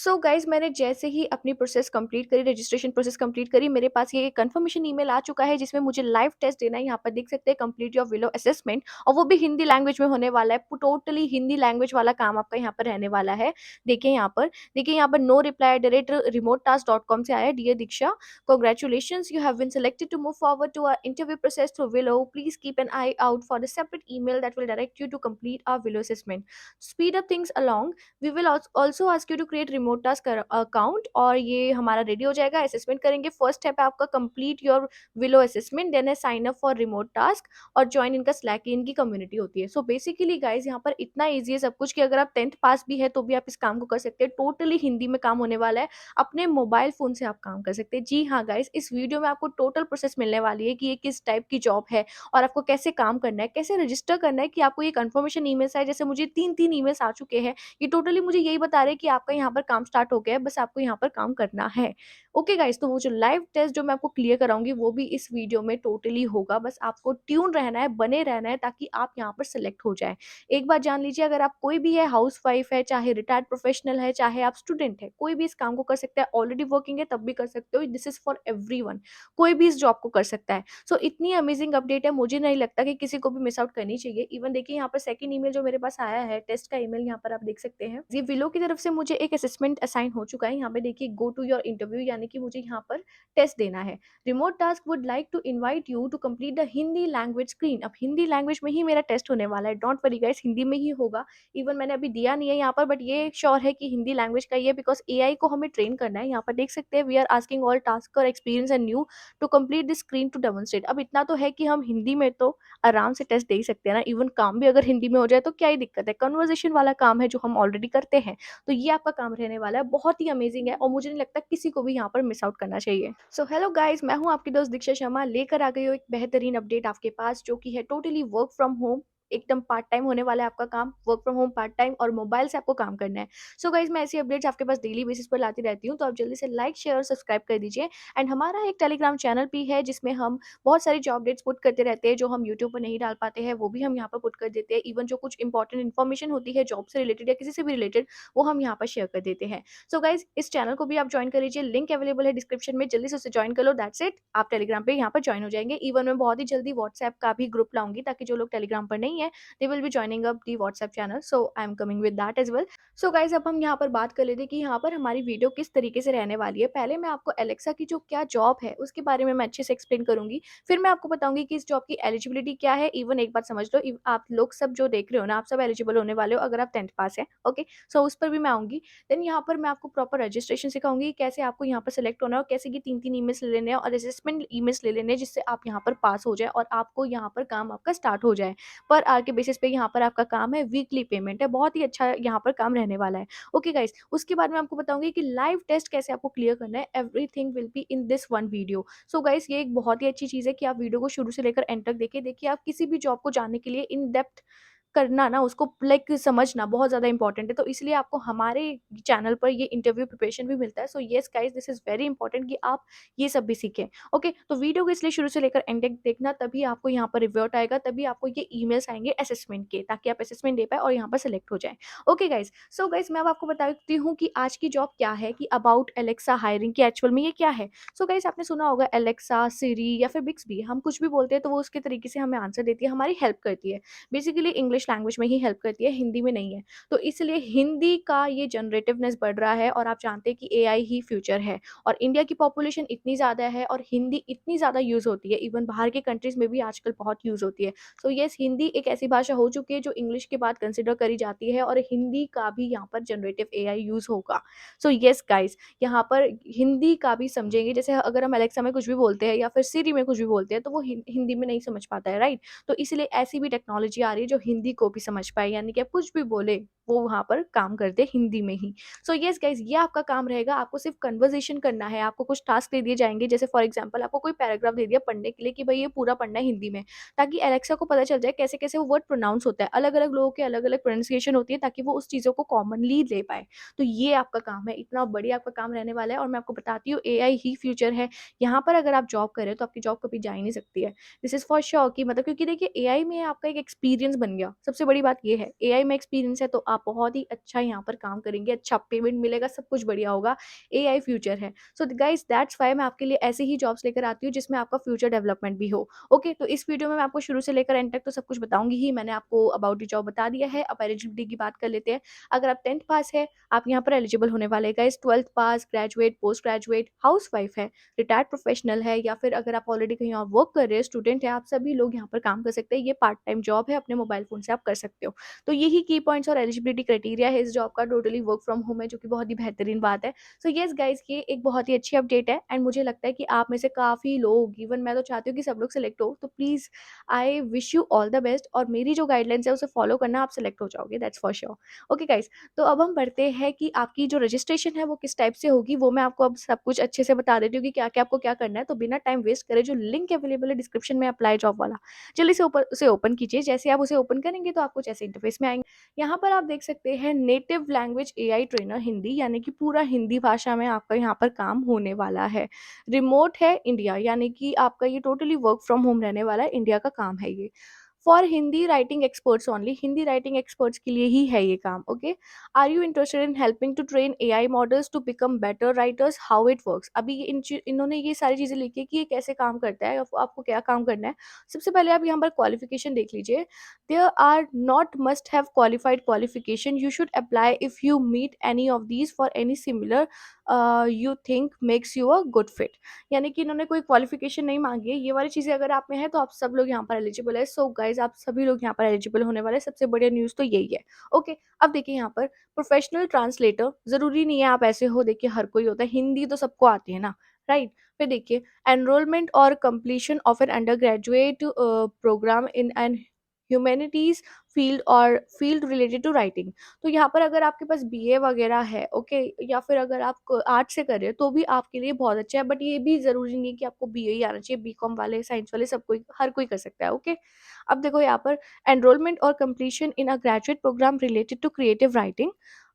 So guys मैंने जैसे ही अपनी प्रोसेस कंप्लीट करी, रजिस्ट्रेशन प्रोसेस कंप्लीट करी, मेरे पास ये कंफर्मेशन ईमेल आ चुका है जिसमें मुझे लाइव टेस्ट देना है। यहाँ पर देख सकते हैं कंप्लीट योर विलो असेसमेंट और वो भी हिंदी लैंग्वेज में होने वाला है। टोटली हिंदी लैंग्वेज वाला काम आपका यहाँ पर रहने वाला है। देखिए यहाँ पर नो रिप्लाई डायरेक्ट remoteTask.com से आया है। Dear Diksha, congratulations, you have been selected to move forward to our interview process through Willo. Please keep an eye out for the separate email that will direct you to complete our Willo assessment. Speed up things along, we will also ask you to create Remote Task account और ये हमारा ready हो जाएगा। Assessment करेंगे। First step है आपका complete your Welo assessment, then है sign up for remote task और ज्वाइन इनका स्लैक, इनकी कम्युनिटी होती है। सो बेसिकली गाइज यहाँ पर इतना ईजी है सब कुछ कि अगर आप 10th पास भी है तो भी आप इस काम को कर सकते हैं। टोटली हिंदी में काम होने वाला है। अपने मोबाइल फोन से आप काम कर सकते हैं। जी हाँ गाइज, इस वीडियो में आपको टोटल प्रोसेस मिलने वाली है कि ये किस टाइप की जॉब है और आपको कैसे काम करना है, कैसे रजिस्टर करना है कि आपको ये कंफर्मेशन ईमेल्स आए। जैसे मुझे 3 ईमेल्स आ चुके हैं। ये टोटली मुझे यही बता रहे हैं कि आपका यहाँ पर काम स्टार्ट हो गया है, बस आपको यहाँ पर काम करना है। ओके गाइस, तो वो जो लाइव टेस्ट जो मैं आपको क्लियर कराऊंगी वो भी इस वीडियो में टोटली होगा। बस आपको ट्यून रहना है, बने रहना है ताकि आप यहाँ पर सिलेक्ट हो जाए। एक बात जान लीजिए, अगर आप कोई भी है, हाउस वाइफ है, चाहे रिटायर्ड प्रोफेशनल है, चाहे आप स्टूडेंट है, कोई भी इस काम को कर सकता है। ऑलरेडी वर्किंग है तब भी कर सकते हो। This is for everyone. कोई भी इस जॉब को कर सकता है। सो इतनी अमेजिंग अपडेट है, मुझे नहीं लगता कि किसी को भी मिस आउट करनी चाहिए। इवन देखिए यहाँ पर सेकंड ईमेल जो मेरे पास आया है, टेस्ट का ईमेल, यहाँ पर आप देख सकते हैं जी, विलो की तरफ से मुझे एक असेसमेंट असाइन हो चुका है। यहाँ पे देखिए गो टू योर इंटरव्यू, यानी कि मुझे यहाँ पर टेस्ट देना है। Remote task would like to invite you to complete the Hindi language screen. अब हिंदी लैंग्वेज में ही मेरा टेस्ट होने वाला है। डोंट वरी गाइस, हिंदी में ही होगा। इवन मैंने अभी दिया नहीं है यहाँ पर, बट ये श्योर है कि हिंदी लैंग्वेज का ही है बिकॉज एआई को हमें ट्रेन करना है। यहाँ पर देख सकते हैं we are asking all task और experience and new to complete this screen to demonstrate. अब इतना तो है कि हम हिंदी में तो आराम से टेस्ट दे ही सकते हैं ना। इवन काम भी अगर हिंदी में हो जाए तो क्या ही दिक्कत है। कन्वर्सेशन वाला काम है जो हम ऑलरेडी करते हैं। तो ये आपका काम रहने वाला है। बहुत ही अमेजिंग है और मुझे नहीं लगता किसी को भी यहाँ पर मिस आउट करना चाहिए। सो हेलो गाइस, मैं हूँ आपकी दोस्त दीक्षा शर्मा, लेकर आ गई हूँ एक बेहतरीन अपडेट आपके पास जो कि है टोटली वर्क फ्रॉम होम। एकदम पार्ट टाइम होने वाला है आपका काम। Work from home, part time और मोबाइल से आपको काम करना है। सो गाइस, मैं ऐसी अपडेट्स आपके पास डेली बेसिस पर लाती रहती हूँ, तो आप जल्दी से लाइक, शेयर और सब्सक्राइब कर दीजिए। एंड हमारा एक टेलीग्राम चैनल भी है जिसमें हम बहुत सारी जॉब डेट्स पुट करते रहते हैं जो हम यूट्यूब पर नहीं डाल पाते हैं, वो भी हम यहाँ पर पुट कर देते हैं। इवन जो कुछ इंपॉर्टेंट इन्फॉर्मेशन होती है जॉब से रिलेटेड या किसी से भी रिलेटेड, वो हम यहाँ पर शेयर कर देते हैं। सो गाइज, इस चैनल को भी आप ज्वाइन कर लीजिए। लिंक अवेलेबल है डिस्क्रिप्शन में, जल्दी से उसे ज्वाइन कर लो। दैट्स इट, आप टेलीग्राम पे यहाँ पर ज्वाइन हो जाएंगे। इवन मैं बहुत ही जल्दी व्हाट्सएप का भी ग्रुप लाऊंगी ताकि जो लोग टेलीग्राम पर नहीं है, they will be joining up the WhatsApp channel. So I am coming with that as well. So guys, अब हम यहाँ पर बात कर लेते हैं कि यहाँ पर हमारी वीडियो किस तरीके से रहने वाली है। पहले मैं आपको एलेक्सा की जो क्या जॉब है उसके बारे में मैं अच्छे से एक्सप्लेन करूंगी। फिर मैं आपको बताऊंगी कि इस जॉब की एलिजिबिलिटी क्या है। इवन एक बात समझ लो, आप लोग सब जो देख रहे हो ना, आप सब एलिजिबल होने वाले हो अगर आप 10th पास है। ओके, सो उस पर भी मैं आऊंगी। देन यहाँ पर मैं आपको प्रॉपर रजिस्ट्रेशन सिखाऊंगी, कैसे आपको यहाँ पर सेलेक्ट होना है और कैसे ये 3 ईमेल्स ले लेने हैं और असेसमेंट ईमेल्स ले लेने हैं जिससे आप यहाँ पर पास हो जाए और आपको यहाँ पर काम आपका स्टार्ट हो जाए। पर आर के बेसिस पे यहाँ पर आपका काम है, वीकली पेमेंट है। बहुत ही अच्छा यहाँ पर काम रहने वाला है। ओके गाइस, उसके बाद मैं आपको बताऊंगी कि लाइव टेस्ट कैसे आपको क्लियर करना है। Everything will be in this one video. So guys, ये एक बहुत ही अच्छी चीज़ है कि आप वीडियो को शुरू से लेकर एंड तक देखिए। देखिए, आप किसी भी जॉब को जानने के लिए इन डेप्थ करना ना, उसको लाइक समझना बहुत ज़्यादा इंपॉर्टेंट है। तो इसलिए आपको हमारे चैनल पर ये इंटरव्यू प्रिपरेशन भी मिलता है। So yes guys, this is very important कि आप ये सब भी सीखें। ओके, तो वीडियो को इसलिए शुरू से लेकर एंड तक देखना, तभी आपको यहाँ पर रिवर्ट आएगा, तभी आपको ये ईमेल्स आएंगे असेसमेंट के, ताकि आप असेसमेंट दे पाए और यहाँ पर सेलेक्ट हो जाए। ओके गाइस, सो गाइस, मैं अब आपको बताती हूँ कि आज की जॉब क्या है, कि अबाउट एलेक्सा हायरिंग की एक्चुअल में ये क्या है। सो गाइस, आपने सुना होगा एलेक्सा, सिरी या फिर बिक्सबी, हम कुछ भी बोलते हैं तो वो उसके तरीके से हमें आंसर देती है, हमारी हेल्प करती है। बेसिकली इंग्लिश लैंग्वेज में ही हेल्प करती है, हिंदी में नहीं है। तो इसलिए हिंदी का ये जनरेटिवनेस बढ़ रहा है और आप जानते हैं कि एआई ही फ्यूचर है। और इंडिया की पॉपुलेशन इतनी ज़्यादा है और हिंदी इतनी ज़्यादा यूज़ होती है, इवन बाहर के कंट्रीज़ में भी आजकल बहुत यूज़ होती है। सो येस, हिंदी एक ऐसी भाषा हो चुकी है जो इंग्लिश के बाद कंसिडर करी जाती है और हिंदी का भी यहाँ पर जनरेटिव एआई यूज़ होगा। सो येस गाइस, यहाँ पर हिंदी का भी समझेंगे। जैसे अगर हम एलेक्सा में कुछ भी बोलते हैं या फिर सिरी में कुछ भी बोलते हैं तो वो हिंदी में नहीं समझ पाता है, राइट। तो इसलिए ऐसी भी टेक्नोलॉजी आ रही है जो हिंदी को भी समझ पाए, यानी कि आप कुछ भी बोले वो वहाँ पर काम करते हिंदी में ही। सो येस गाइस, ये आपका काम रहेगा। आपको सिर्फ कन्वर्सेशन करना है। आपको कुछ टास्क दे दिए जाएंगे, जैसे फॉर एग्जांपल आपको कोई पैराग्राफ दे दिया पढ़ने के लिए कि भाई ये पूरा पढ़ना है हिंदी में, ताकि एलेक्सा को पता चल जाए कैसे कैसे वो वर्ड प्रोनाउंस होता है। अलग अलग लोगों के अलग अलग प्रोनाउंसिएशन होती है, ताकि वो उस चीज़ों को कॉमनली ले पाए। तो ये आपका काम है, इतना बढ़िया आपका काम रहने वाला है। और मैं आपको बताती हूँ, एआई ही फ्यूचर है। यहाँ पर अगर आप जॉब कर रहे हो तो आपकी जॉब कभी जा ही नहीं सकती है। दिस इज़ फॉर श्योर कि मतलब, क्योंकि देखिए एआई में आपका एक एक्सपीरियंस बन गया। सबसे बड़ी बात ये है, एआई में एक्सपीरियंस है तो आप बहुत ही अच्छा यहाँ पर काम करेंगे, अच्छा पेमेंट मिलेगा, सब कुछ बढ़िया होगा, एआई फ्यूचर है। सो गाइस दैट्स व्हाई मैं आपके लिए ऐसे ही जॉब्स लेकर आती हूँ जिसमें आपका फ्यूचर डेवलपमेंट भी हो। ओके, तो इस वीडियो में मैं आपको शुरू से लेकर एंड तक तो सब कुछ बताऊंगी ही। मैंने आपको अबाउट द जॉब बता दिया है। अब एलिजिबिलिटी की बात कर लेते हैं। अगर आप 10th पास है, आप यहाँ पर एलिजिबल होने वाले हैं गाइस। 12th पास, ग्रेजुएट, पोस्ट ग्रेजुएट, हाउसवाइफ है, रिटायर्ड प्रोफेशनल है, या फिर अगर आप ऑलरेडी कहीं और वर्क कर रहे हैं, स्टूडेंट है, आप सभी लोग यहाँ पर काम कर सकते हैं। ये पार्ट टाइम जॉब है, अपने मोबाइल फोन से आप कर सकते हो। तो यही की पॉइंट्स और एलिजिबिलिटी क्राइटेरिया है इस जॉब का। टोटली वर्क फ्रॉम होम है, जो कि बहुत ही बेहतरीन बात है। सो येस गाइस, ये एक बहुत ही अच्छी अपडेट है एंड मुझे लगता है कि आप में से काफ़ी लोग, इवन मैं तो चाहती हूँ कि सब लोग सेलेक्ट हो। तो please I wish you all the best, और मेरी जो गाइडलाइंस है उसे फॉलो करना, आप सेलेक्ट हो जाओगे, that's for sure. Okay guys, तो अब हम बढ़ते हैं कि आपकी जो रजिस्ट्रेशन है वो किस टाइप से होगी। वो मैं आपको अब सब कुछ अच्छे से बता देती हूँ कि क्या क्या आपको क्या करना है। तो बिना टाइम वेस्ट करे, जो लिंक अवेलेबल है डिस्क्रिप्शन में अप्लाई जॉब वाला, जल्दी से ऊपर उसे ओपन कीजिए। जैसे आप उसे ओपन करेंगे तो आप कुछ ऐसे इंटरफेस में आएंगे। यहाँ पर आप देख सकते हैं native language AI trainer Hindi, यानी कि पूरा हिंदी भाषा में आपका यहाँ पर काम होने वाला है। रिमोट है इंडिया, यानी कि आपका ये टोटली वर्क फ्रॉम होम रहने वाला है, इंडिया का काम है ये। For Hindi writing experts only, Hindi writing experts के लिए ही है ये काम। Okay, are you interested in helping to train AI models to become better writers, how it works. अभी इन्होंने ये सारी चीज़ें लिखी है कि ये कैसे काम करता है, आपको क्या काम करना है। सबसे पहले आप यहाँ पर क्वालिफिकेशन देख लीजिए। There are not must have qualified qualification, you should apply if you meet any of these for any similar you think makes you a good fit. यानी कि इन्होंने कोई क्वालिफिकेशन नहीं मांगी है। ये वाली चीज़ें अगर आप में है तो आप सब लोग यहाँ पर एलिजिबल है। सो गाइज, आप सभी लोग यहाँ पर एलिजिबल होने वाले हैं। सबसे बढ़िया न्यूज़ तो यही है। ओके, अब देखिए यहाँ पर प्रोफेशनल ट्रांसलेटर, ज़रूरी नहीं है आप ऐसे हो, देखिए हर कोई होता है, हिंदी तो सबको आती है ना, राइट। फिर देखिए एनरोलमेंट और completion of an undergraduate programme in an humanities field और फील्ड रिलेटेड टू राइटिंग। तो यहाँ पर अगर आपके पास बीए वगैरह है, ओके, या फिर अगर आप आर्ट से कर रहे हो तो भी आपके लिए बहुत अच्छा है। बट ये भी ज़रूरी नहीं कि आपको बीए ही आना चाहिए, बीकॉम वाले, साइंस वाले, सब कोई, हर कोई कर सकता है। ओके, अब देखो यहाँ पर एनरोलमेंट और completion in a graduate programme related to creative writing.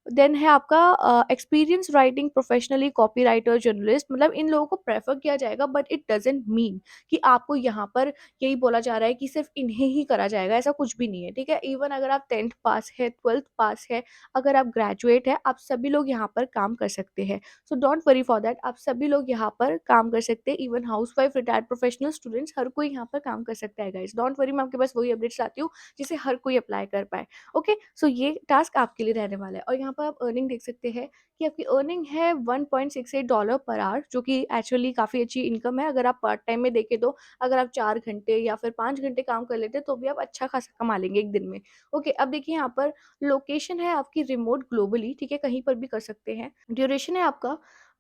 Then है आपका experience writing professionally, copywriter, journalist, मतलब इन लोगों को प्रेफर किया जाएगा। बट इट डजेंट मीन कि आपको यहाँ पर यही बोला जा रहा है कि सिर्फ इन्हें ही करा जाएगा, ऐसा कुछ भी नहीं है। ठीक है, इवन अगर आप 10th पास है, 12th पास है, अगर आप ग्रेजुएट है, आप सभी लोग यहाँ पर काम कर सकते हैं। So don't worry for that, आप सभी लोग यहाँ पर काम कर सकते हैं। Even house wife, retired professional, students, हर कोई यहाँ पर काम कर सकता है गाइस। डोंट वरी, मैं आपके पास वही अपडेट्स लाती हूँ जिसे हर कोई अप्लाई कर पाए। ओके, सो ये टास्क आपके लिए रहने वाला है। और यहाँ पर आप अर्निंग देख सकते हैं कि आपकी अर्निंग है $1.68 पर आवर, जो कि एक्चुअली काफ़ी अच्छी इनकम है। अगर आप पार्ट टाइम में देखें तो अगर आप 4 घंटे या फिर 5 घंटे काम कर लेते हैं तो भी आप अच्छा खासा कमा लेंगे एक दिन में। ओके, अब देखिए यहाँ पर लोकेशन है आपकी रिमोट ग्लोबली, ठीक है, कहीं पर भी कर सकते हैं। ड्यूरेशन है आपका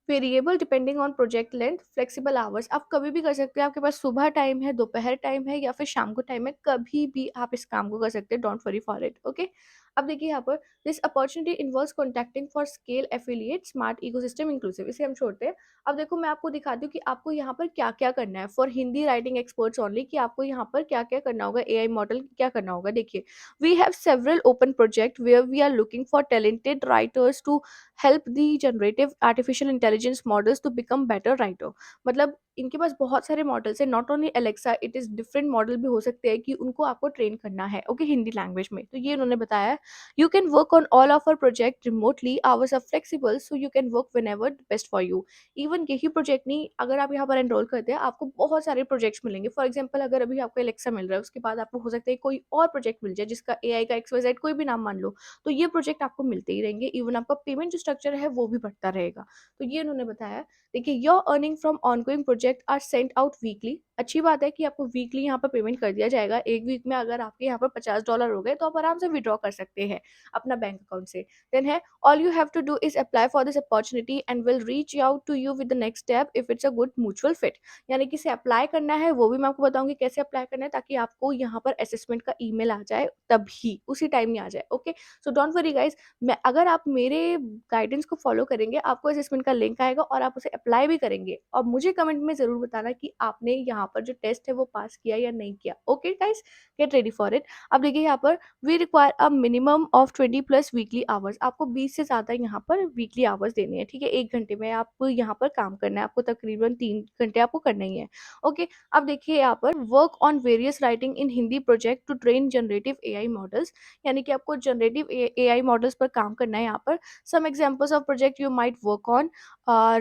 variable depending on project length, flexible hours, आप कभी भी कर सकते हैं। आपके पास सुबह टाइम है, दोपहर टाइम है, या फिर शाम को टाइम है, कभी भी आप इस काम को कर सकते हैं। Don't worry for it. Okay, अब देखिए यहाँ पर this opportunity involves contacting for scale affiliate smart ecosystem inclusive, इसे हम छोड़ते हैं। अब देखो मैं आपको दिखाती हूँ कि आपको यहाँ पर क्या क्या करना है for Hindi writing experts only, कि आपको यहाँ पर क्या क्या करना होगा, एआई मॉडल क्या करना होगा। देखिए, we have several open project where we are looking for talented writers to help the generative artificial intelligence models to become better writer. मतलब इनके पास बहुत सारे मॉडल्स हैं, not only Alexa, it is different model भी हो सकते हैं कि उनको आपको ट्रेन करना है। ओके, हिंदी लैंग्वेज में, तो ये उन्होंने बताया है। You can work on all of our project remotely. Hours are flexible, so you can work whenever best for you. Even यही प्रोजेक्ट नहीं, अगर आप यहाँ पर एनरोल करते हैं आपको बहुत सारे प्रोजेक्ट्स मिलेंगे। फॉर एग्जांपल, अगर अभी आपको एलेक्सा मिल रहा है, उसके बाद आपको हो सकता है कोई और प्रोजेक्ट मिल जाए जिसका एआई का XYZ कोई भी नाम मान लो, तो ये प्रोजेक्ट आपको मिलते ही रहेंगे। इवन आपका पेमेंट जो स्ट्रक्चर है वो भी बढ़ता रहेगा। तो ये उन्होंने बताया। देखिए, your earning from ongoing project are sent out weekly. अच्छी बात है कि आपको वीकली यहाँ पर पेमेंट कर दिया जाएगा। एक वीक में अगर आपके यहाँ पर $50 हो गए तो आप आराम से विड्रॉ कर सकते हैं अपना बैंक अकाउंट से। देन है all you have to do is apply for this opportunity and will reach out to you with the next step if it's a good mutual fit. यानी कि इसे अप्लाई करना है, वो भी मैं आपको बताऊंगी कैसे अप्लाई करना है, ताकि आपको यहाँ पर असेसमेंट का ईमेल आ जाए, तभी उसी टाइम में आ जाए। Okay, so don't worry guys, मैं अगर आप मेरे गाइडेंस को फॉलो करेंगे, आपको असेसमेंट का लिंक आएगा और आप उसे अप्लाई भी करेंगे। और मुझे कमेंट में जरूर बताना कि आपने यहाँ पर जो टेस्ट है वो पास किया या नहीं किया। Okay guys, get ready for it. अब देखिए यहाँ पर we require a minimum minimum of 20 plus weekly hours. आपको 20 से ज़्यादा यहाँ पर वीकली आवर्स देने हैं, ठीक है? 1 घंटे में आप यहाँ पर काम करना है, आपको तकरीबन 3 घंटे आपको करना ही है। ओके, अब देखिए यहाँ पर work on various writing in Hindi project to train generative AI models, यानी कि आपको जनरेटिव एआई मॉडल्स पर काम करना है यहाँ पर। Some examples of project you might work on: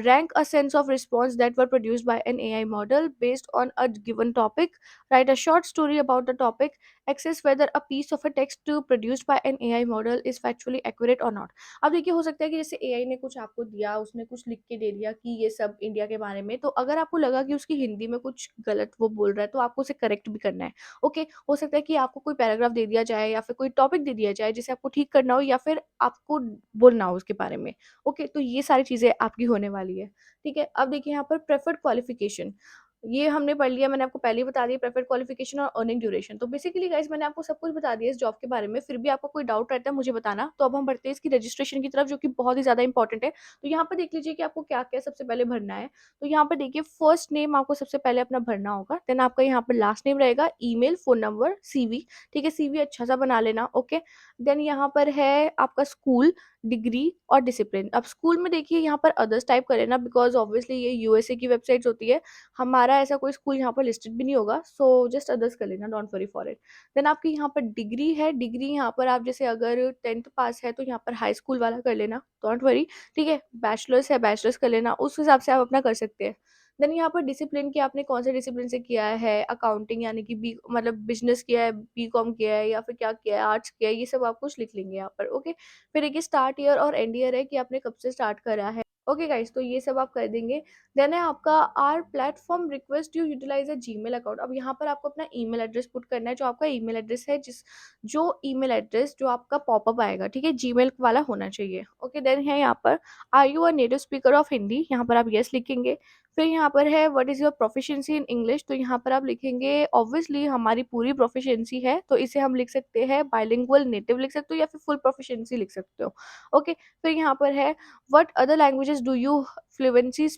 rank a sense of response that were produced by an AI model based on a given topic, write a short story about the topic, access whether a piece of a text produced by an AI model is factually accurate or not। अब देखिए, हो सकता है कि जैसे AI ने कुछ आपको दिया, उसने कुछ लिख के दे दिया कि ये सब इंडिया के बारे में, तो अगर आपको लगा कि उसकी हिंदी में कुछ गलत वो बोल रहा है, तो आपको उसे करेक्ट भी करना है। ओके, हो सकता है कि आपको कोई पैराग्राफ दे दिया जाए या फिर कोई टॉपिक दे दिया जाए जिसे आपको ठीक करना हो या फिर आपको बोलना हो उसके बारे में। ओके, तो ये सारी चीज़ें आपकी होने वाली है, ठीक है? अब देखिए यहाँ पर प्रेफर्ड क्वालिफ़िकेशन, ये हमने पढ़ लिया, मैंने आपको पहले ही बता दिया प्रेफर्ड क्वालिफ़िकेशन और अर्निंग ड्यूरेशन। तो बेसिकली गाइज़ मैंने आपको सब कुछ बता दिया इस जॉब के बारे में, फिर भी आपको कोई डाउट रहता है मुझे बताना। तो अब हम बढ़ते हैं इसकी रजिस्ट्रेशन की तरफ, जो कि बहुत ही ज़्यादा इंपॉर्टेंट है। तो यहाँ पर देख लीजिए कि आपको क्या-क्या सबसे पहले भरना है। तो यहाँ पर देखिए, फर्स्ट नेम आपको सबसे पहले अपना भरना होगा, देन आपका यहाँ पर लास्ट नेम रहेगा, ईमेल, फ़ोन नंबर, सीवी, ठीक है? सीवी अच्छा-सा बना लेना, ओके? देन यहाँ पर है आपका स्कूल, डिग्री और डिसिप्लिन। अब स्कूल में देखिए यहाँ पर अदर्स टाइप करें ना, बिकॉज़ ऑब्वियसली ये यूएसए की वेबसाइट्स होती है। हमारा ऐसा कोई स्कूल यहाँ पर लिस्टेड भी नहीं होगा, सो जस्ट अदर्स कर लेना, don't worry for it. Then आपकी यहाँ पर डिग्री है, डिग्री यहाँ पर आप जैसे अगर 10th पास है तो यहाँ पर हाई स्कूल वाला कर लेना, डोंट वरी, ठीक है? बैचलर्स है, बैचलर्स कर लेना, उस हिसाब से आप अपना कर सकते हैं। देन यहाँ पर डिसिप्लिन कि आपने कौन से डिसिप्लिन से किया है, अकाउंटिंग यानी कि बी मतलब बिज़नेस किया है, बीकॉम किया है या फिर क्या किया है, आर्ट्स किया है, ये सब आप कुछ लिख लेंगे यहाँ पर, ओके? फिर देखिए स्टार्ट ईयर और एंड ईयर है कि आपने कब से स्टार्ट करा है। ओके गाइस, तो ये सब आप कर देंगे। देन है आपका our platform request you utilize a Gmail account. अब यहाँ पर आपको अपना ईमेल एड्रेस पुट करना है, जो आपका ईमेल एड्रेस है, जिस जो ईमेल एड्रेस जो आपका पॉपअप आएगा, ठीक है? जीमेल वाला होना चाहिए। ओके, देन है यहाँ पर are you a native speaker of Hindi, यहाँ पर आप यस लिखेंगे। फिर यहाँ पर है what is your proficiency in English, तो यहाँ पर आप लिखेंगे ऑब्वियसली हमारी पूरी प्रोफिशिएंसी है, तो इसे हम लिख सकते हैं बाइलिंगुअल नेटिव लिख सकते हो या फिर फुल प्रोफिशिएंसी लिख सकते हो। ओके, फिर यहाँ पर है what other languages do you fluently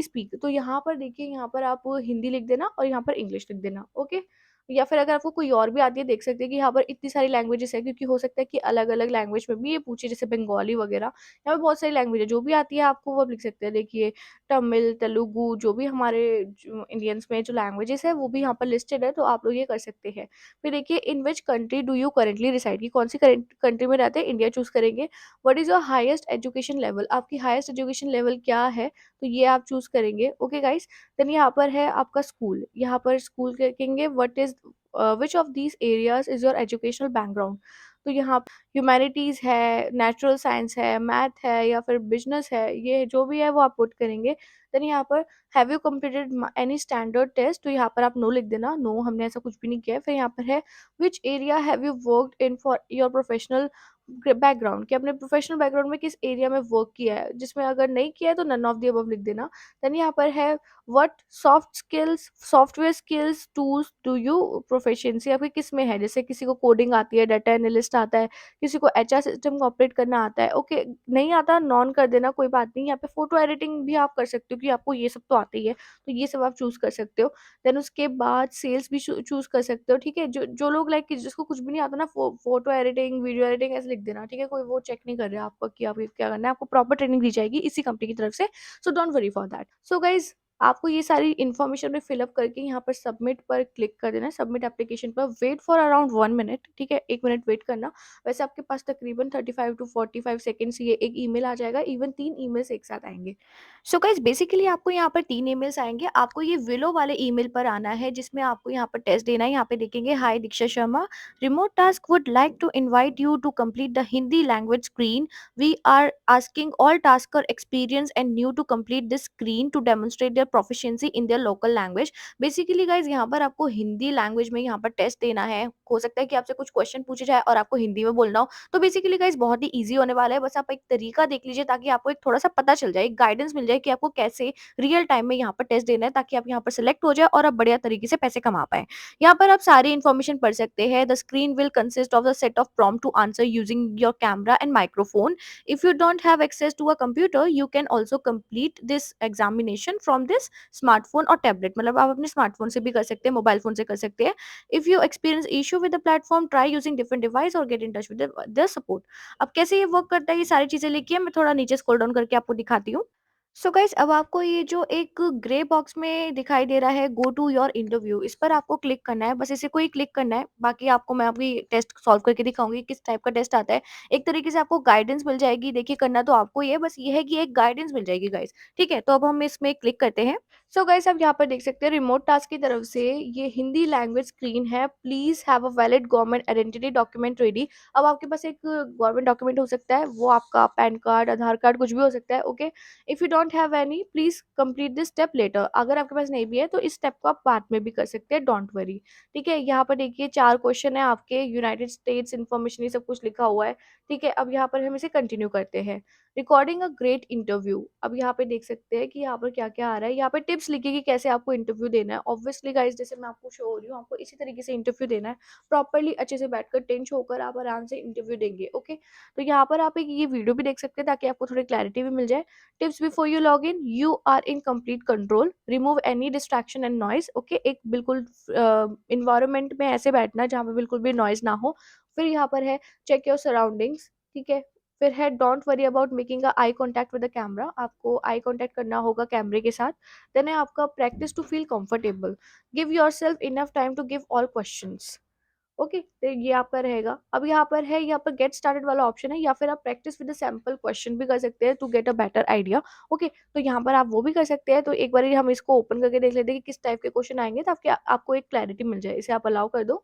speak, तो यहाँ पर देखिए, यहाँ पर आप हिंदी लिख देना और यहाँ पर इंग्लिश लिख देना, ओके? या फिर अगर आपको कोई और भी आती है, देख सकते हैं कि यहाँ पर इतनी सारी लैंग्वेजेस है, क्योंकि हो सकता है कि अलग-अलग लैंग्वेज में भी ये पूछे, जैसे बंगाली वगैरह। यहाँ पे बहुत सारी लैंग्वेज है, जो भी आती है आपको वो आप लिख सकते हैं। देखिए तमिल, तेलुगु, जो भी हमारे जो इंडियंस में जो लैंग्वेजेस है वो भी यहाँ पर लिस्टेड है, तो आप लोग ये कर सकते हैं। फिर देखिए in which country do you currently reside, कि कौन सी कंट्री में रहते हैं, इंडिया चूज़ करेंगे। What is your highest education level, आपकी हाईएस्ट एजुकेशन लेवल क्या है, तो ये आप चूज़ करेंगे, ओके गाइस। देन यहाँ पर है आपका स्कूल, यहाँ पर स्कूल लिखेंगे what is which of these areas is your educational background, तो यहाँ ह्यूमैनिटीज़ है, नेचुरल साइंस है, मैथ है या फिर बिज़नेस है, ये जो भी है वो आप पुट करेंगे। देन यहाँ पर have you completed any standard test, तो यहाँ पर आप नो लिख देना, नो हमने ऐसा कुछ भी नहीं किया है। फिर यहाँ पर है which area have you worked in for your professional background, कि आपने प्रोफेशनल बैकग्राउंड में किस एरिया में वर्क किया है, जिसमें अगर नहीं किया है तो नन ऑफ द अबव लिख देना। देन यहाँ पर है what software skills tools do you proficiency, आपकी किस में है, जैसे किसी को कोडिंग आती है, डाटा एनालिस्ट आता है, किसी को एचआर सिस्टम को ऑपरेट करना आता है, ओके? नहीं आता नॉन कर देना, कोई बात नहीं। यहाँ पे फोटो एडिटिंग भी आप कर सकते हो कि आपको ये सब तो आता ही है, तो ये सब आप चूज कर सकते हो। देन उसके बाद सेल्स भी चूज कर सकते हो, ठीक है? जो जो लोग लाइक जिसको कुछ भी नहीं आता ना, फोटो एडिटिंग, वीडियो एडिटिंग, ऐसे लिख देना, ठीक है? कोई वो चेक नहीं कर रहा आपका कि आपको क्या करना है, आपको प्रॉपर ट्रेनिंग दी जाएगी इसी कंपनी की तरफ से, सो don't worry for that. So guys, आपको ये सारी इन्फॉर्मेशन में फिल अप करके यहाँ पर सबमिट पर क्लिक कर देना है, सबमिट एप्लीकेशन पर, वेट फॉर अराउंड 1 मिनट, ठीक है? 1 मिनट वेट करना। वैसे आपके पास तकरीबन 35 टू 45 सेकंड्स ये एक ईमेल आ जाएगा, इवन 3 ईमेल्स एक साथ आएँगे। सो गाइस, बेसिकली आपको यहाँ पर 3 ईमेल्स आएँगे, आपको ये विलो वाले ईमेल पर आना है, जिसमें आपको यहाँ पर टेस्ट देना है। यहाँ पे देखेंगे, hi Diksha Sharma, remote task would like to invite you to complete the Hindi language screen, we are asking all tasker experience and new to complete this screen to demonstrate their proficiency in their local language। Basically guys यहाँ पर आपको Hindi language में यहाँ पर test देना है, हो सकता है कि आपसे कुछ क्वेश्चन पूछे जाए और आपको हिंदी में बोलना हो, तो बेसिकली गाइज बहुत ही इजी होने वाला है। बस आप एक तरीका देख लीजिए, ताकि आपको एक थोड़ा सा पता चल जाए, एक गाइडेंस मिल जाए कि आपको कैसे रियल टाइम में यहाँ पर टेस्ट देना है, ताकि आप यहाँ पर सिलेक्ट हो जाए और आप बढ़िया तरीके से पैसे कमा पाए। यहाँ पर आप सारी इन्फॉर्मेशन पढ़ सकते हैं। The screen will consist of the set of prompt to answer using your camera and microphone. If you don't have access to a computer, you can also complete this examination from this devices, smartphone और tablet, मतलब आप अपने smartphone से भी कर सकते हैं, mobile phone से कर सकते हैं। If you experience issue with the platform, try using different device और get in touch with the support. अब कैसे ये वर्क करता है, ये सारी चीज़ें लिखी है, मैं थोड़ा नीचे स्क्रॉल डाउन करके आपको दिखाती हूँ। सो गाइस, अब आपको ये जो एक ग्रे बॉक्स में दिखाई दे रहा है, गो टू योर इंटरव्यू, इस पर आपको क्लिक करना है, बस इसे को ही क्लिक करना है। बाकी आपको मैं अभी टेस्ट सॉल्व करके दिखाऊंगी किस टाइप का टेस्ट आता है। एक तरीके से आपको गाइडेंस मिल जाएगी, देखिए करना तो आपको ही है, बस ये है कि एक गाइडेंस मिल जाएगी गाइस। ठीक है, तो अब हम इसमें क्लिक करते हैं। सो गाइस, आप यहाँ पर देख सकते हैं रिमोट टास्क की तरफ से ये हिंदी लैंग्वेज स्क्रीन है, please have a valid government identity document ready. अब आपके पास एक गवर्नमेंट डॉक्यूमेंट हो सकता है, वो आपका पैन कार्ड, आधार कार्ड, कुछ भी हो सकता है। Okay, if you don't have any, please complete this step later. अगर आपके पास नहीं भी है तो इस स्टेप को आप बाद में भी कर सकते हैं, डोंट वरी। ठीक है, यहाँ पर देखिए 4 क्वेश्चन है आपके, यूनाइटेड स्टेट्स इन्फॉर्मेशन, ये सब कुछ लिखा हुआ है। ठीक है, अब यहाँ पर हम इसे कंटिन्यू करते हैं। रिकॉर्डिंग अ ग्रेट इंटरव्यू, अब यहाँ पे देख सकते हैं कि यहाँ पर क्या क्या आ रहा है। यहाँ पर टिप्स लिखी कि कैसे आपको इंटरव्यू देना है। ऑब्वियसली गाइस, जैसे मैं आपको शो हो रही हूँ, आपको इसी तरीके से इंटरव्यू देना है। प्रॉपरली अच्छे से बैठकर टेंशन होकर आप आराम से इंटरव्यू देंगे। ओके, तो यहाँ पर आप एक ये वीडियो भी देख सकते हैं ताकि आपको थोड़ी क्लैरिटी भी मिल जाए। Tips before you log in, you are in complete control, remove any distraction and noise. Okay, एक बिल्कुल इन्वायरमेंट में ऐसे बैठना जहाँ पे बिल्कुल भी नॉइज ना हो। फिर यहाँ पर है चेक योर सराउंडिंग्स। ठीक है, फिर है don't worry about making a eye contact with the camera, आपको आई कांटेक्ट करना होगा कैमरे के साथ। देन है आपका practice to feel comfortable, give yourself enough time to give all questions. Okay, तो ये आपका रहेगा। अब यहाँ पर है, यहाँ पर गेट स्टार्टेड वाला ऑप्शन है, या फिर आप प्रैक्टिस विद सैम्पल क्वेश्चन भी कर सकते हैं to get a better idea. Okay, तो यहाँ पर आप वो भी कर सकते हैं। तो एक बार हम इसको ओपन करके देख लेते हैं कि किस टाइप के क्वेश्चन आएंगे, तो आपको एक क्लैरिटी मिल जाए। इसे आप अलाउ कर दो।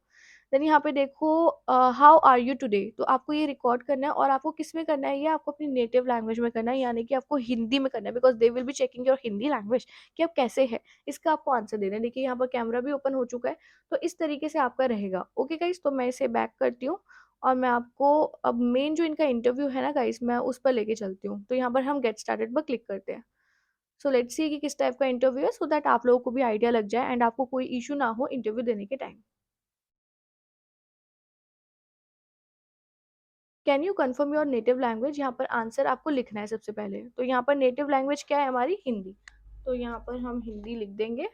देन यहाँ पे देखो, हाउ आर यू टुडे, तो आपको ये रिकॉर्ड करना है, और आपको किस में करना है, ये आपको अपनी नेटिव लैंग्वेज में करना है, यानी कि आपको हिंदी में करना है, because they will be checking your Hindi language कि आप कैसे है। इसका आपको आंसर देना है। देखिए यहाँ पर कैमरा भी ओपन हो चुका है। तो इस तरीके से आपका रहेगा। ओके गाइस, तो मैं इसे बैक करती हूँ, और मैं आपको अब मेन जो इनका इंटरव्यू है ना गाइस, मैं उस पर लेके चलती हूँ। तो यहाँ पर हम गेट स्टार्टेड पर क्लिक करते हैं। सो लेट्स सी कि किस टाइप का इंटरव्यू है, सो दैट आप लोगों को भी आइडिया लग जाए एंड आपको कोई इशू ना हो इंटरव्यू देने के time. Can you confirm your native language, यहाँ पर आंसर आपको लिखना है सबसे पहले। तो यहाँ पर नेटिव लैंग्वेज क्या है हमारी, हिंदी। तो यहाँ पर हम हिंदी लिख देंगे,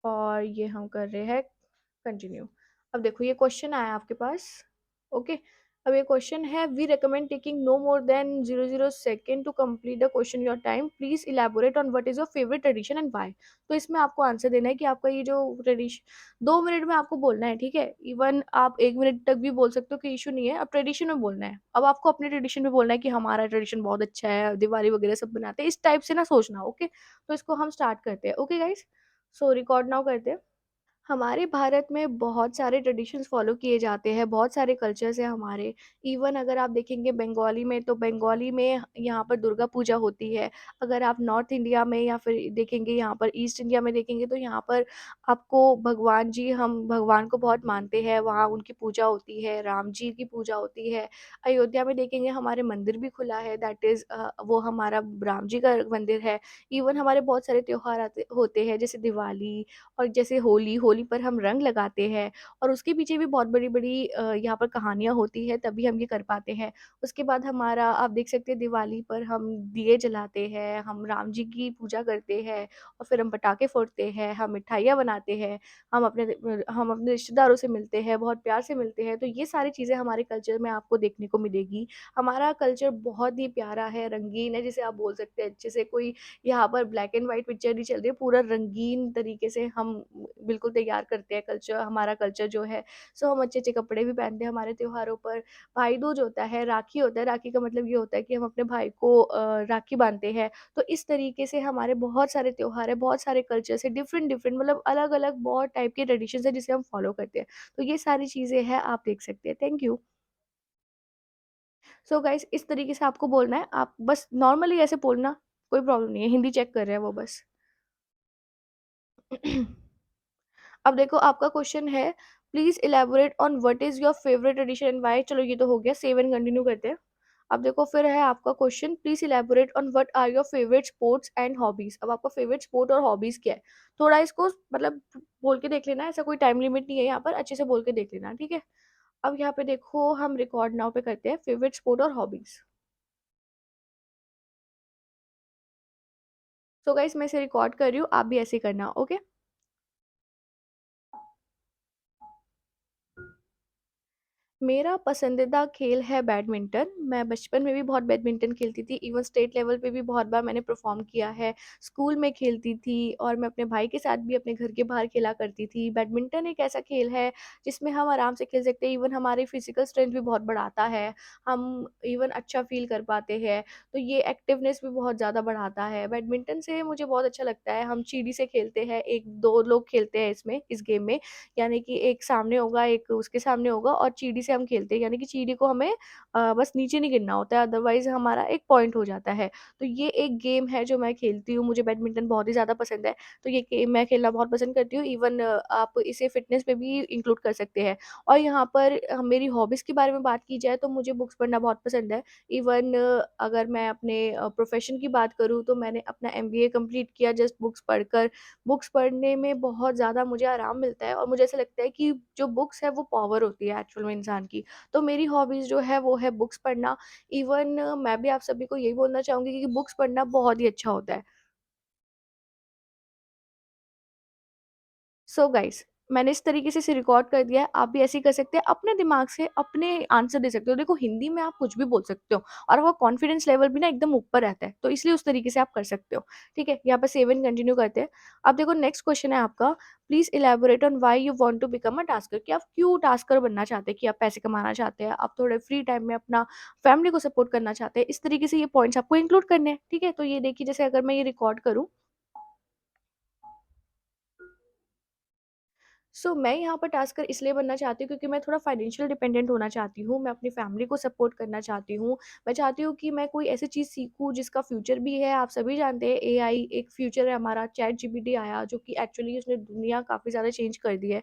और ये हम कर रहे हैं कंटिन्यू। अब देखो ये क्वेश्चन आया आपके पास। ओके, अब ये क्वेश्चन है, we recommend taking no more than 00 second to complete the question your time, please elaborate on what is your favourite tradition and why. तो इसमें आपको आंसर देना है कि आपका ये जो ट्रेडिशन, 2 मिनट में आपको बोलना है। ठीक है, इवन आप 1 मिनट तक भी बोल सकते हो कि इशू नहीं है। अब ट्रेडिशन में बोलना है, अब आपको अपने ट्रेडिशन में बोलना है कि हमारा ट्रेडिशन बहुत अच्छा है, दिवाली वगैरह सब बनाते हैं, इस टाइप से ना सोचना। ओके, तो इसको हम स्टार्ट करते हैं। ओके गाइस, सो रिकॉर्ड नाउ करते हैं। हमारे भारत में बहुत सारे ट्रेडिशंस फॉलो किए जाते हैं, बहुत सारे कल्चर्स हैं हमारे। इवन अगर आप देखेंगे बंगाली में, तो बंगाली में यहाँ पर दुर्गा पूजा होती है। अगर आप नॉर्थ इंडिया में या फिर देखेंगे यहाँ पर ईस्ट इंडिया में देखेंगे, तो यहाँ पर आपको भगवान जी, हम भगवान को बहुत मानते हैं, वहाँ उनकी पूजा होती है, राम जी की पूजा होती है। अयोध्या में देखेंगे हमारे मंदिर भी खुला है, दैट इज़ वो हमारा राम जी का मंदिर है। इवन हमारे बहुत सारे त्योहार आते होते हैं, जैसे दिवाली, और जैसे होली, होली पर हम रंग लगाते हैं, और उसके पीछे भी बहुत बड़ी-बड़ी यहाँ पर कहानियाँ होती हैं, तभी हम ये कर पाते हैं। उसके बाद हमारा आप देख सकते हैं दिवाली पर हम दिए जलाते हैं, हम राम जी की पूजा करते हैं, और फिर हम पटाखे फोड़ते हैं, हम मिठाइयाँ बनाते हैं, हम अपने रिश्तेदारों से मिलते हैं, बहुत प्यार से मिलते हैं। तो ये सारी चीज़ें हमारे कल्चर में आपको देखने को मिलेगी। हमारा कल्चर बहुत ही प्यारा है, रंगीन है, जिसे आप बोल सकते हैं। अच्छे से कोई यहाँ पर ब्लैक एंड व्हाइट पिक्चर नहीं चल रही है, पूरा रंगीन तरीके से हम बिल्कुल तैयार करते हैं कल्चर, हमारा कल्चर जो है। सो हम अच्छे-अच्छे कपड़े भी पहनते हैं हमारे त्योहारों पर। भाई दूज होता है, राखी होता है, राखी का मतलब ये होता है कि हम अपने भाई को राखी बाँधते हैं। तो इस तरीके से हमारे बहुत सारे त्योहार हैं, बहुत सारे कल्चर्स हैं, डिफरेंट-डिफरेंट, मतलब अलग-अलग बहुत टाइप के ट्रेडिशंस हैं जिसे हम फॉलो करते हैं। तो ये सारी चीज़ें हैं, आप देख सकते हैं। Thank you. सो गाइस, इस तरीके से आपको बोलना है, आप बस नॉर्मली ऐसे बोलना, कोई प्रॉब्लम नहीं है, हिंदी चेक कर रहे हैं वो बस। अब देखो आपका क्वेश्चन है, please elaborate on what is your favourite tradition and why. चलो ये तो हो गया, सेव एंड कंटिन्यू करते हैं। अब देखो फिर है आपका question, please elaborate on what are your favourite sports and hobbies. अब आपका फेवरेट स्पोर्ट और हॉबीज क्या है, थोड़ा इसको मतलब बोल के देख लेना, ऐसा कोई टाइम लिमिट नहीं है यहाँ पर, अच्छे से बोल के देख लेना। ठीक है, अब यहाँ पे देखो हम रिकॉर्ड नाउ पे करते हैं फेवरेट स्पोर्ट और हॉबीज। सो गाइस मैं इसे रिकॉर्ड कर रही हूँ, आप भी ऐसे ही करना, ओके? मेरा पसंदीदा खेल है बैडमिंटन। मैं बचपन में भी बहुत बैडमिंटन खेलती थी, इवन स्टेट लेवल पे भी बहुत बार मैंने परफ़ॉर्म किया है। स्कूल में खेलती थी और मैं अपने भाई के साथ भी अपने घर के बाहर खेला करती थी। बैडमिंटन एक ऐसा खेल है जिसमें हम आराम से खेल सकते हैं, इवन हमारी फिज़िकल स्ट्रेंथ भी बहुत बढ़ाता है। हम इवन अच्छा फ़ील कर पाते हैं, तो ये एक्टिवनेस भी बहुत ज़्यादा बढ़ाता है। बैडमिंटन से मुझे बहुत अच्छा लगता है, हम चिड़ी से खेलते हैं, 1-2 लोग खेलते हैं इस गेम में। यानी कि एक सामने होगा, एक उसके सामने होगा और चींटी से हम खेलते हैं, यानी कि चींटी को हमें बस नीचे नहीं गिरना होता है, अदरवाइज़ हमारा एक पॉइंट हो जाता है। तो ये एक गेम है जो मैं खेलती हूँ, मुझे बैडमिंटन बहुत ही ज़्यादा पसंद है, तो ये गेम मैं खेलना बहुत पसंद करती हूँ। इवन आप इसे फ़िटनेस में भी इंक्लूड कर सकते हैं। और यहाँ पर मेरी हॉबीज़ के बारे में बात की जाए तो मुझे बुक्स पढ़ना बहुत पसंद है। इवन अगर मैं अपने प्रोफ़ेशन की बात करूँ तो मैंने अपना एमबीए कंप्लीट किया जस्ट बुक्स पढ़कर। बुक्स पढ़ने में बहुत ज़्यादा मुझे आराम मिलता है और मुझे ऐसा लगता है कि जो बुक्स है वो पावर होती है एक्चुअल में इंसान की। तो मेरी हॉबीज़ जो है वो है बुक्स पढ़ना। इवन मैं भी आप सभी को यही बोलना चाहूँगी कि बुक्स पढ़ना बहुत ही अच्छा होता है। सो गाइस मैंने इस तरीके से इसे रिकॉर्ड कर दिया है, आप भी ऐसे ही कर सकते हैं, अपने दिमाग से अपने आंसर दे सकते हो। देखो हिंदी में आप कुछ भी बोल सकते हो और वो कॉन्फिडेंस लेवल भी ना एकदम ऊपर रहता है, तो इसलिए उस तरीके से आप कर सकते हो। ठीक है, यहाँ पर सेव एंड कंटिन्यू करते हैं। अब देखो नेक्स्ट क्वेश्चन है आपका, please elaborate on why you want to become a tasker, कि आप क्यों टास्कर बनना चाहते हैं, कि आप पैसे कमाना चाहते हैं, आप थोड़े फ्री टाइम में अपना फैमिली को सपोर्ट करना चाहते हैं, इस तरीके से ये पॉइंट्स आपको इंक्लूड करने हैं। ठीक है, तो ये देखिए जैसे अगर मैं ये रिकॉर्ड करूँ, मैं यहाँ पर टास्कर इसलिए बनना चाहती हूँ क्योंकि मैं थोड़ा फाइनेंशियल डिपेंडेंट होना चाहती हूँ, मैं अपनी फैमिली को सपोर्ट करना चाहती हूँ। मैं चाहती हूँ कि मैं कोई ऐसी चीज़ सीखूँ जिसका फ्यूचर भी है। आप सभी जानते हैं एआई एक फ्यूचर है हमारा, चैट जीपीटी आया जो कि एक्चुअली उसने दुनिया काफ़ी ज़्यादा चेंज कर दी है।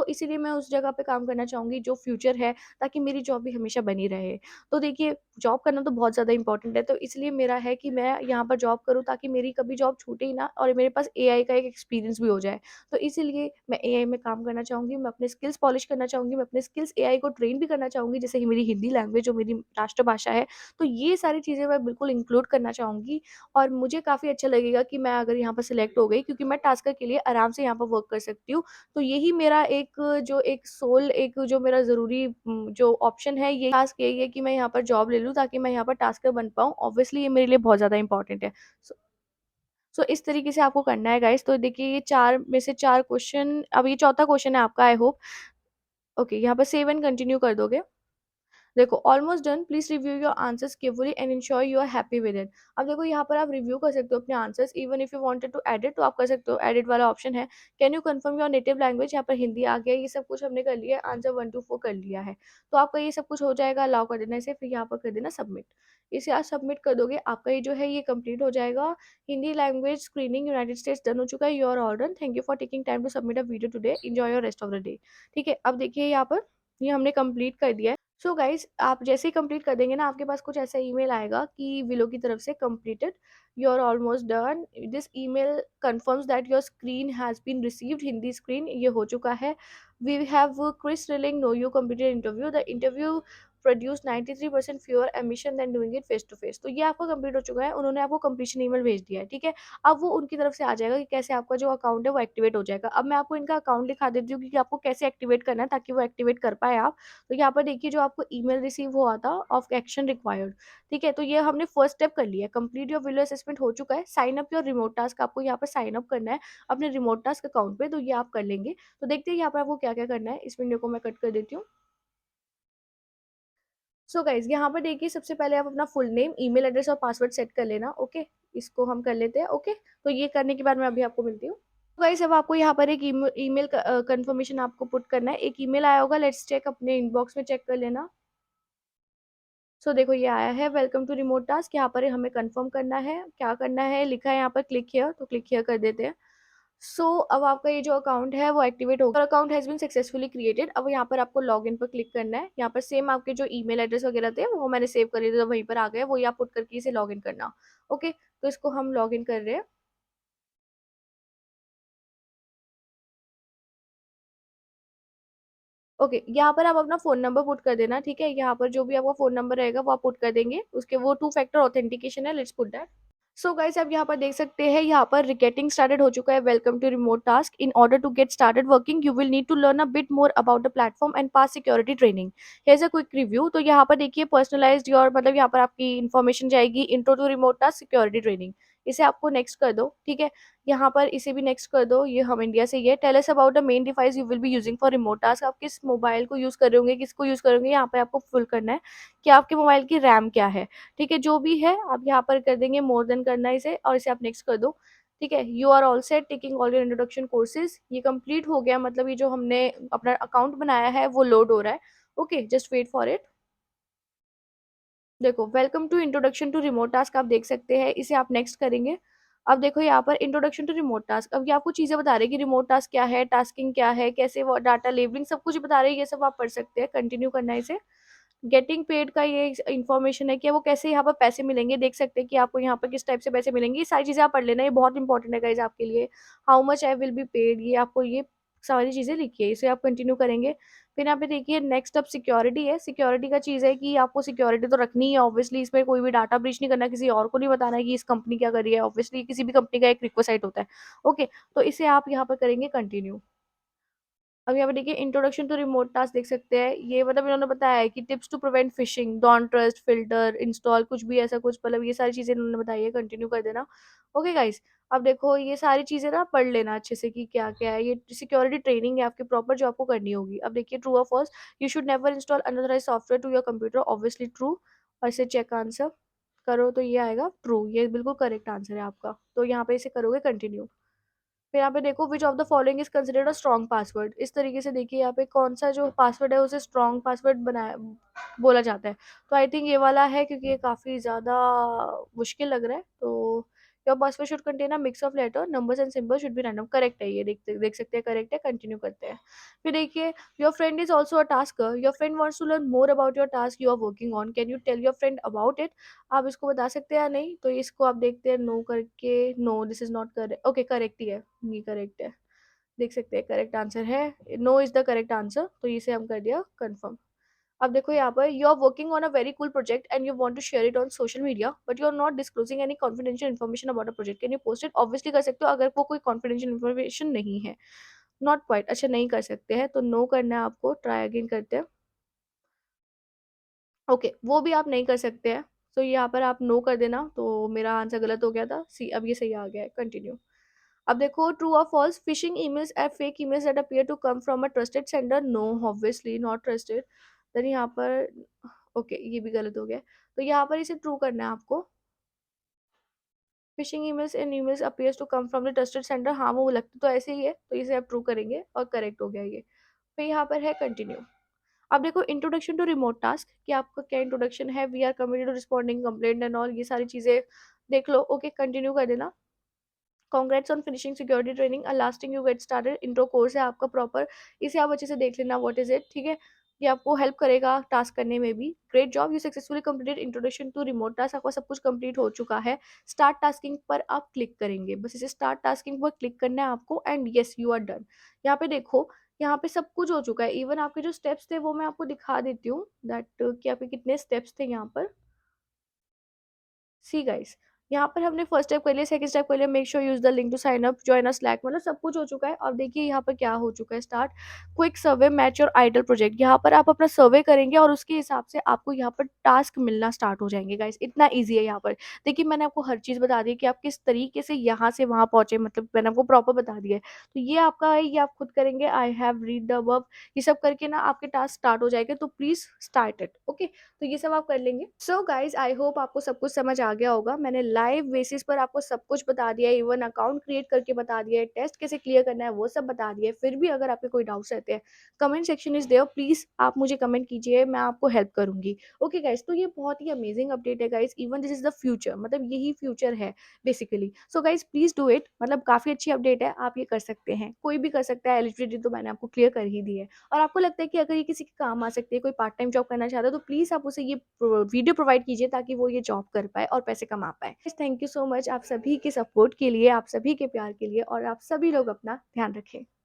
इसीलिए मैं उस जगह पे काम करना चाहूँगी जो फ्यूचर है, ताकि मेरी जॉब भी हमेशा बनी रहे। तो देखिए जॉब करना तो बहुत ज़्यादा इंपॉर्टेंट है, तो इसलिए मेरा है कि मैं यहाँ पर जॉब करूँ ताकि मेरी कभी जॉब छूटे ही ना और मेरे पास एआई का एक एक्सपीरियंस भी हो जाए। तो इसीलिए मैं एआई में काम करना चाहूँगी, मैं अपने स्किल्स पॉलिश करना चाहूँगी, मैं अपने स्किल्स एआई को ट्रेन भी करना चाहूँगी, जैसे कि मेरी हिंदी लैंग्वेज जो मेरी राष्ट्रभाषा है, तो ये सारी चीज़ें मैं बिल्कुल इंक्लूड करना चाहूँगी और मुझे काफ़ी अच्छा लगेगा कि मैं अगर यहाँ पर सिलेक्ट हो गई, क्योंकि मैं टास्कर के लिए आराम से यहाँ पर वर्क कर सकती हूँ। तो यही मेरा एक जो मेरा ज़रूरी जो ऑप्शन है, ये टास्क यही है कि मैं यहाँ पर जॉब ले लूँ ताकि मैं यहाँ पर टास्कर बन पाऊँ। ऑब्वियसली ये मेरे लिए बहुत ज़्यादा इंपॉर्टेंट है। सो इस तरीके से आपको करना है गाइस। तो देखिए ये 4 में से 4 क्वेश्चन, अब ये चौथा क्वेश्चन है आपका, आई होप ओके, यहाँ पर सेव एंड कंटिन्यू कर दोगे। देखो almost done, please review your answers carefully and ensure you are happy with it. अब देखो यहाँ पर आप रिव्यू कर सकते हो अपने answers, even if you wanted to edit तो आप कर सकते हो, एडिट वाला ऑप्शन है। Can you confirm your native language, यहाँ पर हिंदी आ गया, ये सब कुछ हमने कर लिया है, आंसर 1 to 4 कर लिया है। तो आपका ये सब कुछ हो जाएगा, अलाउ कर देना इसे, फिर यहाँ पर कर देना सबमिट। इसे आप सबमिट कर दोगे, आपका ये जो है ये कंप्लीट हो जाएगा। Hindi language screening United States done हो चुका है, you are all done, thank you for taking time to submit a video today, enjoy your rest of the day. ठीक है, अब देखिए यहाँ पर ये हमने कंप्लीट कर दिया है। गाइस आप जैसे ही कंप्लीट कर देंगे ना, आपके पास कुछ ऐसा ईमेल आएगा कि विलो की तरफ से completed, you are almost done, this email confirms that your screen has been received, Hindi screen ये हो चुका है। We have Chris reeling know you completed interview, the interview produce 93% fewer emission than doing it face to face. तो ये आपका complete हो चुका है, उन्होंने आपको कंप्लीशन ईमेल भेज दिया है। ठीक है, अब वो उनकी तरफ से आ जाएगा कि कैसे आपका जो अकाउंट है वो एक्टिवेट हो जाएगा। अब मैं आपको इनका अकाउंट दिखा देती हूँ कि आपको कैसे एक्टिवेट करना है ताकि वो एक्टिवेट कर पाए आप। तो यहाँ पर देखिए जो आपको ईमेल रिसीव हुआ था ऑफ एक्शन रिक्वायर्ड, ठीक है, तो ये हमने फर्स्ट स्टेप कर लिया है, कंप्लीट योर विलो असेसमेंट हो चुका है, sign up your remote task, आपको यहाँ पर साइन अप करना है अपने रिमोट टास्क अकाउंट पे, तो ये आप कर लेंगे। तो देखते हैं यहाँ पर आपको क्या क्या करना है, इस वीडियो को मैं कट कर देती हूँ। गाइज यहाँ पर देखिए सबसे पहले आप अपना फुल नेम, ईमेल एड्रेस और पासवर्ड सेट कर लेना, ओके, इसको हम कर लेते हैं, ओके। तो ये करने के बाद मैं अभी आपको मिलती हूँ। गाइस अब आपको यहाँ पर एक ईमेल कंफर्मेशन आपको पुट करना है, एक ईमेल आया होगा, लेट्स चेक, अपने इनबॉक्स में चेक कर लेना। देखो ये आया है, वेलकम टू रिमोट टास्क, यहाँ पर हमें कंफर्म करना है, क्या करना है, लिखा है यहाँ पर क्लिक हियर, तो क्लिक हियर कर देते हैं। अब आपका ये जो अकाउंट है वो एक्टिवेट होगा, account has been successfully created. अब यहाँ पर आपको लॉगिन पर क्लिक करना है, यहाँ पर सेम आपके जो ईमेल एड्रेस वगैरह थे वो मैंने सेव कर लिए थे, तो वहीं पर आ गए, वो यहाँ पुट करके इसे लॉगिन करना। ओके, तो इसको हम लॉगिन कर रहे हैं। ओके, यहाँ पर आप अपना फ़ोन नंबर पुट कर देना, ठीक है? यहाँ पर जो भी आपका फ़ोन नंबर रहेगा वो आप पुट कर देंगे। उसके वो 2 फैक्टर ऑथेंटिकेशन है, let's put that. So guys आप यहाँ पर देख सकते हैं, यहाँ पर गेटिंग स्टार्टेड हो चुका है। Welcome to remote task. In order to get started working you will need to learn a bit more about the platform and pass security training. Here's a quick review. तो यहाँ पर देखिए personalised your, मतलब यहाँ पर आपकी information जाएगी। Intro to remote task, security training, इसे आपको नेक्स्ट कर दो। ठीक है, यहाँ पर इसे भी नेक्स्ट कर दो। ये हम इंडिया से ही है। Tell us about the main device you will be using for remote task. आप किस मोबाइल को यूज कर रहे होंगे, किसको यूज करोगे, यहाँ पर आपको फुल करना है कि आपके मोबाइल की रैम क्या है। ठीक है, जो भी है आप यहाँ पर कर देंगे, मोर देन करना है इसे, और इसे आप नेक्स्ट कर दो। ठीक है, you are all set taking all your introduction courses. ये कंप्लीट हो गया, मतलब ये जो हमने अपना अकाउंट बनाया है वो लोड हो रहा है। Okay, just wait for it. देखो, welcome to introduction to remote task, आप देख सकते हैं, इसे आप नेक्स्ट करेंगे। अब देखो यहाँ पर इंट्रोडक्शन टू रिमोट टास्क, अब ये आपको चीजें बता रहे हैं कि रिमोट टास्क क्या है, टास्किंग क्या है, कैसे वो डाटा लेबलिंग, सब कुछ बता रहे हैं। ये सब आप पढ़ सकते हैं, कंटिन्यू करना है इसे। गेटिंग पेड का ये इन्फॉर्मेशन है कि वो कैसे यहाँ पर पैसे मिलेंगे, देख सकते हैं कि आपको यहाँ पर किस टाइप से पैसे मिलेंगे। ये सारी चीज़ें आप पढ़ लेना, ये बहुत इंपॉर्टेंट है गाइज आपके लिए। How much I will be paid, ये आपको ये सारी चीज़ें लिखिए, इसे आप कंटिन्यू करेंगे। फिर यहाँ पे देखिए नेक्स्ट अब सिक्योरिटी है। सिक्योरिटी का चीज़ है कि आपको सिक्योरिटी तो रखनी है ऑब्वियसली, इसमें कोई भी डाटा ब्रीच नहीं करना, किसी और को नहीं बताना है कि इस कंपनी क्या कर रही है। ऑब्वियसली किसी भी कंपनी का एक रिक्वेस्ट होता है। ओके, तो इसे आप यहाँ पर करेंगे कंटिन्यू। अब यहाँ पे देखिए इंट्रोडक्शन टू रिमोट टास्क, देख सकते हैं ये, मतलब इन्होंने बताया है कि tips to prevent phishing, don't trust, filter, install, कुछ भी ऐसा कुछ, मतलब ये सारी चीजें इन्होंने बताई है, कंटिन्यू कर देना। ओके गाइस, अब देखो ये सारी चीजें ना पढ़ लेना अच्छे से कि क्या क्या है। ये सिक्योरिटी ट्रेनिंग है आपकी प्रॉपर, जो आपको करनी होगी। अब देखिए ट्रू और false, you should never install unauthorised software to your computer, obviously true. और इसे चेक आंसर करो तो ये आएगा ट्रू, ये बिल्कुल करेक्ट आंसर है आपका। तो यहाँ पे इसे करोगे कंटिन्यू। फिर यहाँ पे देखो which of the following is considered a strong password. इस तरीके से देखिए यहाँ पे कौन सा जो पासवर्ड है उसे स्ट्रॉन्ग पासवर्ड बनाया बोला जाता है। तो आई थिंक ये वाला है, क्योंकि ये काफ़ी ज़्यादा मुश्किल लग रहा है। तो your password should contain a mix of letter numbers and symbol should be random, correct है ये, देख सकते हैं करेक्ट है, कंटिन्यू करते हैं। फिर देखिए your friend is also a tasker, your friend wants to learn more about your task you are working on, can you tell your friend about it. आप इसको बता सकते हैं या नहीं, तो इसको आप देखते हैं नो करके। No, this is not correct. Okay, correct ही है, ये करेक्ट है, देख सकते हैं करेक्ट आंसर है। No is the correct answer, तो इसे हम कर दिया कंफर्म। अब देखो यहाँ पर you are working on a very cool project and you want to share it on social media but you are not disclosing any confidential information about a project, can you post it. Obviously कर सकते हो अगर वो कोई confidential information नहीं है। Not quite, अच्छा नहीं कर सकते हैं, तो नो करना है आपको। ट्राई अगेन करते हैं। ओके, वो भी आप नहीं कर सकते हैं। तो यहाँ पर आप नो कर देना, तो मेरा आंसर गलत हो गया था सी, अब ये सही आ गया है, कंटिन्यू। अब देखो ट्रू और false, phishing emails are fake emails that appear to come from a trusted sender, no obviously not trusted. Then यहाँ पर ओके, ये भी गलत हो गया। तो यहाँ पर इसे ट्रू करना है आपको। Phishing emails and emails appears to come from the trusted sender, हाँ वो लगता तो ऐसे ही है, तो इसे आप ट्रू करेंगे और करेक्ट हो गया ये। फिर यहाँ पर है कंटिन्यू। अब देखो इंट्रोडक्शन टू रिमोट टास्क, कि आपका क्या इंट्रोडक्शन है। We are committed to responding complaint and all, ये सारी चीजें देख लो। ओके, कंटिन्यू कर देना। Congrats on finishing security training, a lasting you get started, intro course है आपका प्रॉपर, इसे आप अच्छे से देख लेना व्हाट इज इट। ठीक है, ये आपको हेल्प करेगा टास्क करने में भी। Great job, you successfully completed introduction to remote task, आपका सब कुछ कंप्लीट हो चुका है। स्टार्ट टास्किंग पर आप क्लिक करेंगे, बस इसे स्टार्ट टास्किंग पर क्लिक करना है आपको and yes you are done. यहाँ पे देखो, यहाँ पे सब कुछ हो चुका है, इवन आपके जो स्टेप्स थे वो मैं आपको दिखा देती हूँ दैट कि आपके कितने स्टेप्स थे यहाँ पर। सी गाइस, यहाँ पर हमने फर्स्ट स्टेप कर लिया, सेकंड स्टेप कर लिया, make sure use the link to sign up, join a Slack, मतलब सब कुछ हो चुका है। और देखिए यहाँ पर क्या हो चुका है, स्टार्ट क्विक सर्वे मैच और आइडल प्रोजेक्ट, यहाँ पर आप अपना सर्वे करेंगे और उसके हिसाब से आपको यहाँ पर टास्क मिलना स्टार्ट हो जाएंगे। गाइस इतना ईजी है यहाँ पर। देखिए मैंने आपको हर चीज़ बता दी कि आप किस तरीके से यहाँ से वहाँ पहुंचे, मतलब मैंने आपको प्रॉपर बता दिया है। तो ये आपका है, ये आप खुद करेंगे। I have read the above, ये सब करके ना आपके टास्क स्टार्ट हो जाएंगे, तो प्लीज स्टार्ट इट। ओके, तो ये सब आप कर लेंगे। सो गाइज आई होप आपको सब कुछ समझ आ गया होगा। मैंने लाइव बेसिस पर आपको सब कुछ बता दिया है, इवन अकाउंट क्रिएट करके बता दिया है, टेस्ट कैसे क्लियर करना है वो सब बता दिया है। फिर भी अगर आपके कोई डाउट्स रहते हैं, comment section is there, please आप मुझे कमेंट कीजिए, मैं आपको हेल्प करूंगी। ओके गाइज, तो ये बहुत ही अमेजिंग अपडेट है guys, even this is the future, मतलब यही फ्यूचर है basically. So guys please do it, मतलब काफी अच्छी अपडेट है, आप ये कर सकते हैं, कोई भी कर सकता है। एलिजिबिलिटी तो मैंने आपको क्लियर कर ही दी है। और आपको लगता है कि अगर ये किसी के काम आ सकती है, कोई पार्ट टाइम जॉब करना चाहता है, तो प्लीज़ आप उसे ये वीडियो प्रोवाइड कीजिए ताकि वो ये जॉब कर पाए और पैसे कमा पाए। थैंक यू सो मच आप सभी के सपोर्ट के लिए, आप सभी के प्यार के लिए, और आप सभी लोग अपना ध्यान रखें।